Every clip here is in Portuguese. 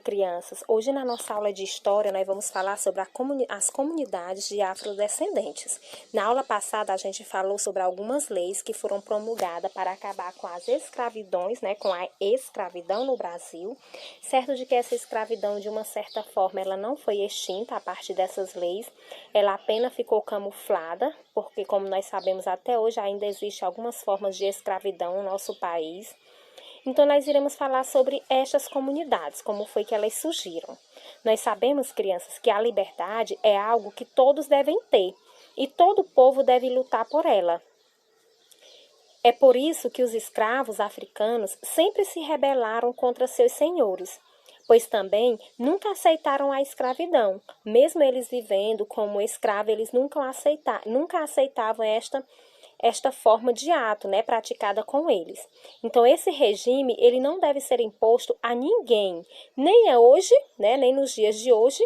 crianças, hoje na nossa aula de História nós vamos falar sobre as comunidades de afrodescendentes. Na aula passada a gente falou sobre algumas leis que foram promulgadas para acabar com as escravidões, com a escravidão no Brasil. Certo de que essa escravidão, de uma certa forma, ela não foi extinta a partir dessas leis, ela apenas ficou camuflada, porque como nós sabemos até hoje ainda existem algumas formas de escravidão no nosso país. Então, nós iremos falar sobre estas comunidades, como foi que elas surgiram. Nós sabemos, crianças, que a liberdade é algo que todos devem ter e todo povo deve lutar por ela. É por isso que os escravos africanos sempre se rebelaram contra seus senhores, pois também nunca aceitaram a escravidão. Mesmo eles vivendo como escravos, eles nunca aceitavam esta forma de ato, praticada com eles. Então, esse regime, ele não deve ser imposto a ninguém, nem hoje, nem nos dias de hoje,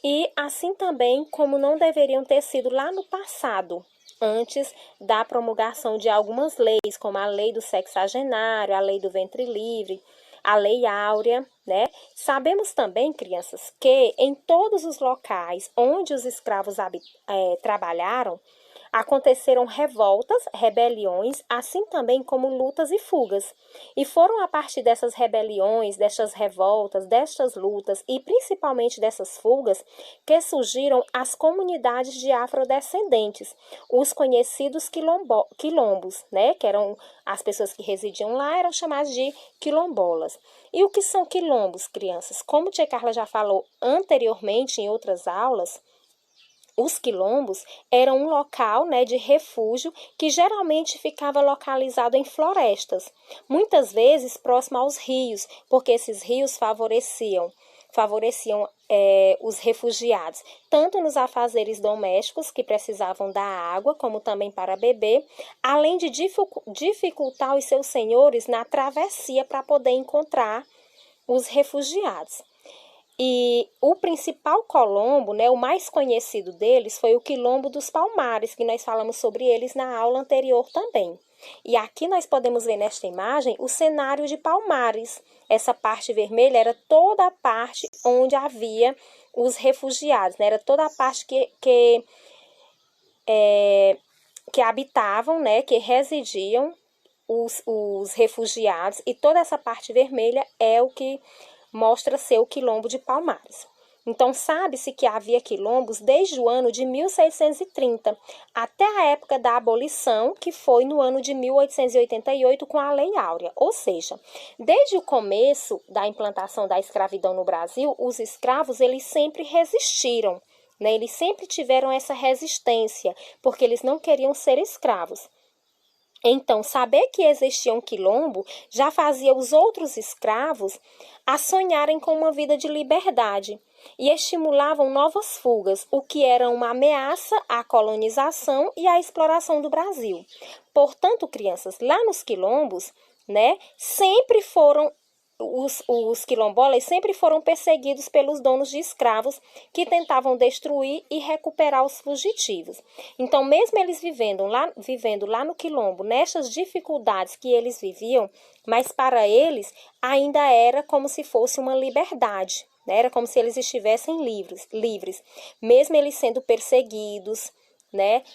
e assim também como não deveriam ter sido lá no passado, antes da promulgação de algumas leis, como a lei do sexagenário, a lei do ventre livre, a lei áurea, Sabemos também, crianças, que em todos os locais onde os escravos trabalharam, aconteceram revoltas, rebeliões, assim também como lutas e fugas. E foram a partir dessas rebeliões, destas revoltas, destas lutas e principalmente dessas fugas que surgiram as comunidades de afrodescendentes, os conhecidos quilombos, que eram as pessoas que residiam lá, eram chamadas de quilombolas. E o que são quilombos, crianças? Como tia Carla já falou anteriormente em outras aulas, os quilombos eram um local de refúgio que geralmente ficava localizado em florestas, muitas vezes próximo aos rios, porque esses rios favoreciam os refugiados, tanto nos afazeres domésticos, que precisavam da água, como também para beber, além de dificultar os seus senhores na travessia para poder encontrar os refugiados. E o principal quilombo, o mais conhecido deles, foi o Quilombo dos Palmares, que nós falamos sobre eles na aula anterior também. E aqui nós podemos ver nesta imagem o cenário de Palmares. Essa parte vermelha era toda a parte onde havia os refugiados, era toda a parte que habitavam, que residiam os refugiados, e toda essa parte vermelha é o que mostra ser o Quilombo de Palmares. Então, sabe-se que havia quilombos desde o ano de 1630 até a época da abolição, que foi no ano de 1888 com a Lei Áurea. Ou seja, desde o começo da implantação da escravidão no Brasil, os escravos eles sempre resistiram, eles sempre tiveram essa resistência, porque eles não queriam ser escravos. Então, saber que existia um quilombo já fazia os outros escravos a sonharem com uma vida de liberdade e estimulavam novas fugas, o que era uma ameaça à colonização e à exploração do Brasil. Portanto, crianças, lá nos quilombos, sempre foram os quilombolas sempre foram perseguidos pelos donos de escravos que tentavam destruir e recuperar os fugitivos. Então, mesmo eles vivendo lá no quilombo, nessas dificuldades que eles viviam, mas para eles ainda era como se fosse uma liberdade, era como se eles estivessem livres, mesmo eles sendo perseguidos,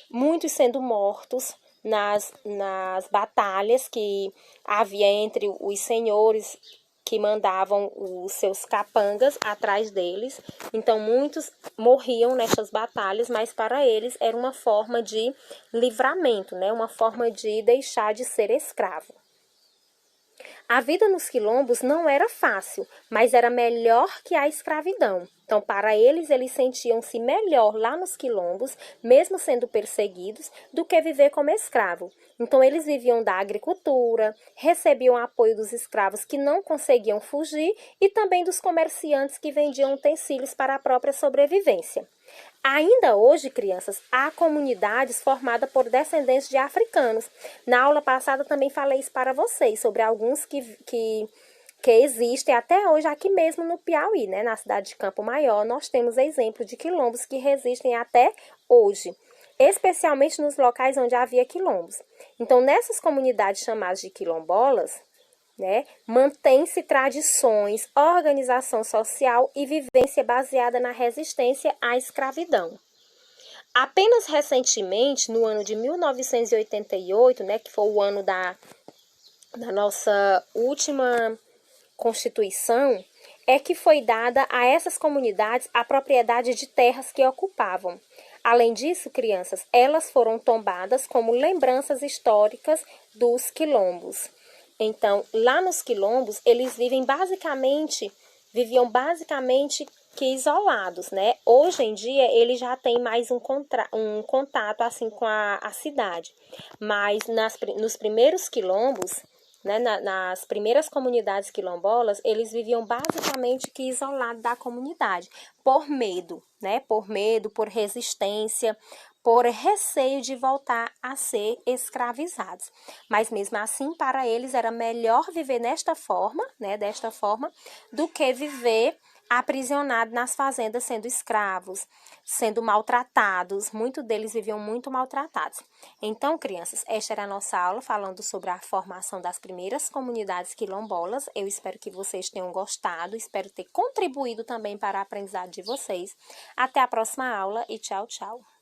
muitos sendo mortos nas batalhas que havia entre os senhores que mandavam os seus capangas atrás deles. Então, muitos morriam nessas batalhas, mas para eles era uma forma de livramento, uma forma de deixar de ser escravo. A vida nos quilombos não era fácil, mas era melhor que a escravidão. Então, para eles sentiam-se melhor lá nos quilombos, mesmo sendo perseguidos, do que viver como escravo. Então, eles viviam da agricultura, recebiam apoio dos escravos que não conseguiam fugir e também dos comerciantes que vendiam utensílios para a própria sobrevivência. Ainda hoje, crianças, há comunidades formadas por descendentes de africanos. Na aula passada também falei isso para vocês, sobre alguns que existem até hoje aqui mesmo no Piauí, na cidade de Campo Maior. Nós temos exemplo de quilombos que resistem até hoje, especialmente nos locais onde havia quilombos. Então, nessas comunidades chamadas de quilombolas, né? Mantém-se tradições, organização social e vivência baseada na resistência à escravidão. Apenas recentemente, no ano de 1988, né, que foi o ano da nossa última Constituição, é que foi dada a essas comunidades a propriedade de terras que ocupavam. Além disso, crianças, elas foram tombadas como lembranças históricas dos quilombos. Então, lá nos quilombos, eles viviam basicamente que isolados, né? Hoje em dia, ele já tem mais um contato assim com a cidade. Mas nos primeiros quilombos, né, nas primeiras comunidades quilombolas, eles viviam basicamente que isolados da comunidade, por medo, né? Por medo, por resistência, por receio de voltar a ser escravizados. Mas mesmo assim, para eles era melhor viver desta forma, do que viver aprisionado nas fazendas sendo escravos, sendo maltratados. Muitos deles viviam muito maltratados. Então, crianças, esta era a nossa aula falando sobre a formação das primeiras comunidades quilombolas. Eu espero que vocês tenham gostado, espero ter contribuído também para a aprendizagem de vocês. Até a próxima aula e tchau, tchau.